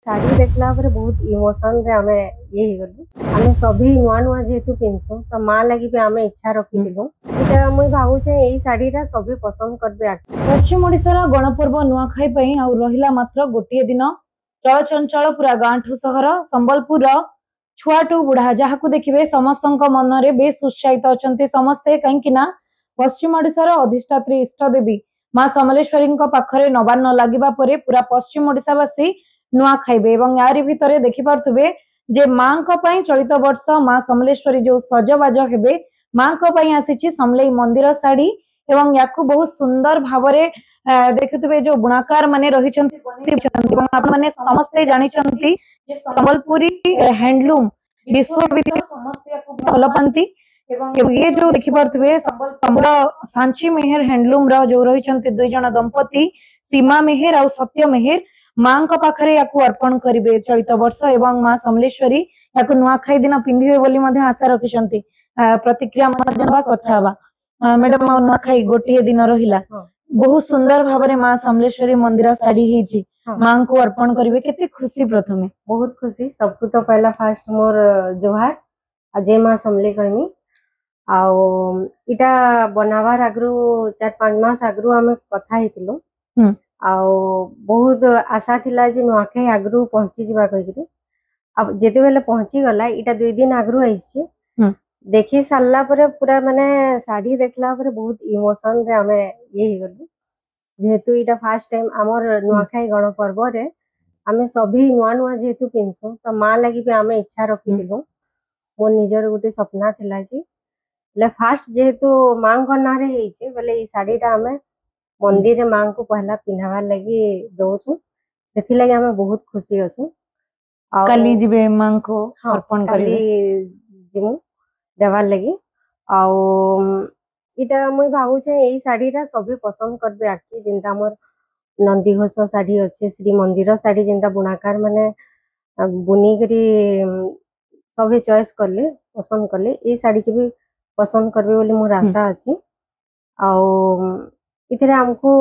शाढ़ी देखला पर बहुत इमोशन रे आमे ये ही गलु आमे सभी नुआ नुआ जेतु पिनसु त मां लगी पे आमे इच्छा रखिथिलु इटा मुई भाबुचे एई साड़ीटा सभी पसंद करबे। पश्चिम ओडिशार गणपर्व नुआखाई पई आ रहिला मात्र गोटे दिन चलचंचल पूरा गांठू सहर संबलपुर छुआटू बुढ़ा जहाकू देखिबे समस्त मन में बेस उत्साहित अच्छा समस्ते कहीं पश्चिम ओडिशार अधिष्ठात्री इष्टदेवी मां समलेश्वरी पाखरे नवान्न लगिबा परे पूरा पश्चिम ओडिशावासी नुआ खाइबे एवं यारी भितरे देखि पारुथबे जे मां पई चलित वर्ष मां समलेश्वरी जो सजबाज हेबे मां पई आसीछि समलेई मंदिर साड़ी एवं याकू बहुत सुंदर भावरे देखुथबे जो बुणाकार माने रहिछन्ति आपण माने समस्ते जानिछन्ति जे संबलपुरी हैंडलूम विश्वविद्यालय समस्ते याकू भल पांती एवं ये जो देखि पारुथबे संबलपुर सांची मेहर हैंडलूम रो जो रहिछन्ति दुई जण दंपति सीमा मेहर और सत्य मेहर मां पाखरे याकू अर्पण करिवे चलित वर्ष एवं मां समलेश्वरी याकू नुआखाई दिन पिंधिबे बोली मध्ये आशा रखिछन्ति। प्रतिक्रिया मध्ये कथा बा मैडम नुआखाई गोटे दिन रहिला बहुत सुंदर भावरे मां समलेश्वरी मंदिर साड़ी हिची मां को अर्पण करिवे केते खुशी प्रथमे बहुत खुशी सबको तो पहला फास्ट मोर जोहार जय मां समले कहमी आउ इटा बनावार आगरू 4-5 मास आगरू हमें कथा हेतिलो आउ बहुत आशा थिला जे नुआखाई आगरू पहुंची जिबा कहिकरी अब जेते बेले पहुंची गला इटा 2 दिन आगरू आइछि देखि सारला परे पूरा माने साड़ी देखला परे बहुत इमोशन रे हमें ये ही गलु जेहेतु इटा फर्स्ट टाइम हमर नुआखाई गण पर्व रे हमें सभी नुआ नुआ जेहेतु पिनसु त मां लगी पे हमें इच्छा रखिथिलु मोर निजर गुटे सपना थिला जे ले फास्ट जेहेतु मां को नारे हेइछे बोले ई साड़ीटा हमें मंदिर मां को पहला पिन्हावा लगी दोछु सेथि लगी हमें बहुत खुशी अछु। काली जिबे मां को अर्पण करिवे जिमु देवार लगी आउ इटा मुई भाबुचे एई साड़ीटा सभी पसंद करबे आकी जिंता मोर नंदीघोष साड़ी अच्छे श्री मंदिर साड़ी जिंता बुणाकार माने बुनी करी सभी चॉइस करले पसंद करले एई साड़ी के भी पसंद करबे बोली मोर आशा अछि आउ इतरे हमको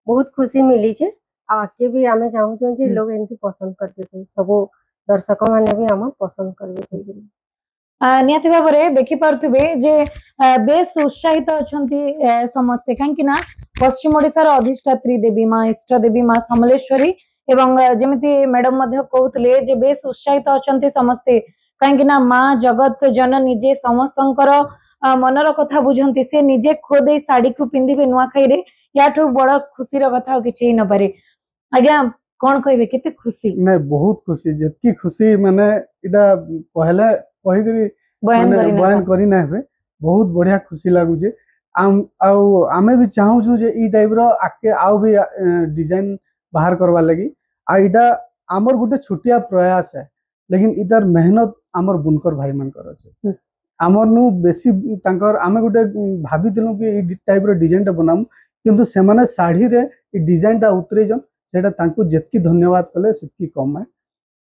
बहुत खुशी मिली छे आके भी आमे चाहू छन जे लोग एंती पसंद करबे सब दर्शक माने भी हम पसंद करबे नियति भाव देखि पारुथबे जे बेस उत्साहित अच्छा समस्ते कहीं पश्चिम ओडिशार अधिष्ठात्री देवी मां इष्ट देवी मां समलेश्वरी एवं जमिति मैडम कहते जे बेस उत्साहित अच्छा समस्ते कहीं मां जगत जननी जे समस्तंकर मनर कथा बुझंती से निजे खोदे साड़ी को पिंधिबे नुआखाई रे याठू बड़ खुशी कथा किछि न पारे आज्ञा कोन कहबे केते खुशी नै बहुत खुशी जतकी खुशी माने इडा पहले कहिकरी बयान करी ना हेबे बहुत बढ़िया खुशी लागु जे आमे भी चाहू छु जे ई टाइप रो आके आउ भी डिजाइन बाहर करवा लगी आ इडा हमर गुटे छोटिया प्रयास है लेकिन इतार मेहनत हमर बुनकर भाई मन कर छै हमर नु बेसी तांकर आमे गुटे भाबी दिलु कि ई टाइप रो डिजाइन टा बनामु किंतु से माने साड़ी रे ई डिजाइन टा उतरे जन सेटा तांको जेतकी धन्यवाद कले सेतकी कम है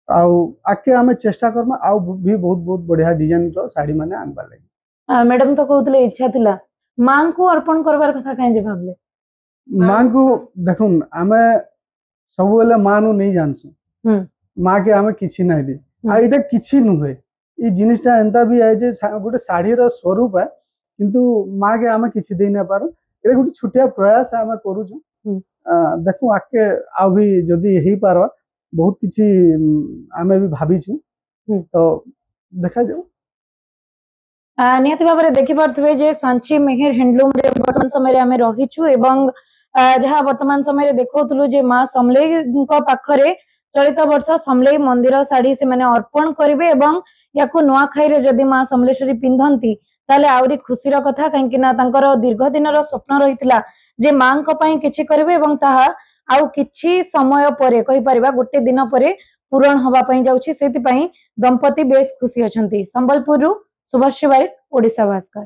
आउ आके आमे चेष्टा करम आउ भी बहुत बहुत बढ़िया डिजाइन रो साड़ी माने आनबा लागि। मैडम तो कहतले इच्छा थिला मां को अर्पण करबार कथा काहे जे भाबले मां को देखुन आमे सब वेले मां नु नहीं जानसु मां के आमे किछि नै दे आ इटा किछि नु होय ई जिनिसटा एंता भी है जे गोटे साड़ी रो स्वरूप है किंतु मां के आमे किछि दे ना पारो एटा गोटे छोटिया प्रयास आमे करू छु देखु आके आ भी जदी हेई पारो बहुत किछि आमे भी भाबी छु तो देखा जाऊ। नियति भाव देखि पारुथबे जे सांची मेहर हैंडलूम रे वर्तमान समय रे आमे रही छु एवं जहा वर्तमान समय रे देखौतलु जे मां समलेई को पाखरे चलित वर्ष समलेई मंदिर साड़ी से माने अर्पण करिवे एवं याकू नुआखाई रे जदी मां समलेश्वरी पिंधंती ताले आउरी खुशीर कथा कहीं तांकर दीर्घ दिन स्वप्न रहितला जे मां को पई किछि करिवे एवं ताहा आउ किछि समय परे कहि परिबा गोटे दिन परे पूरण हवा पई जाउछि सेति पई दंपति बेस खुशी अछंती। संबलपुर सुभाष बारिक ओडिशा भास्कर।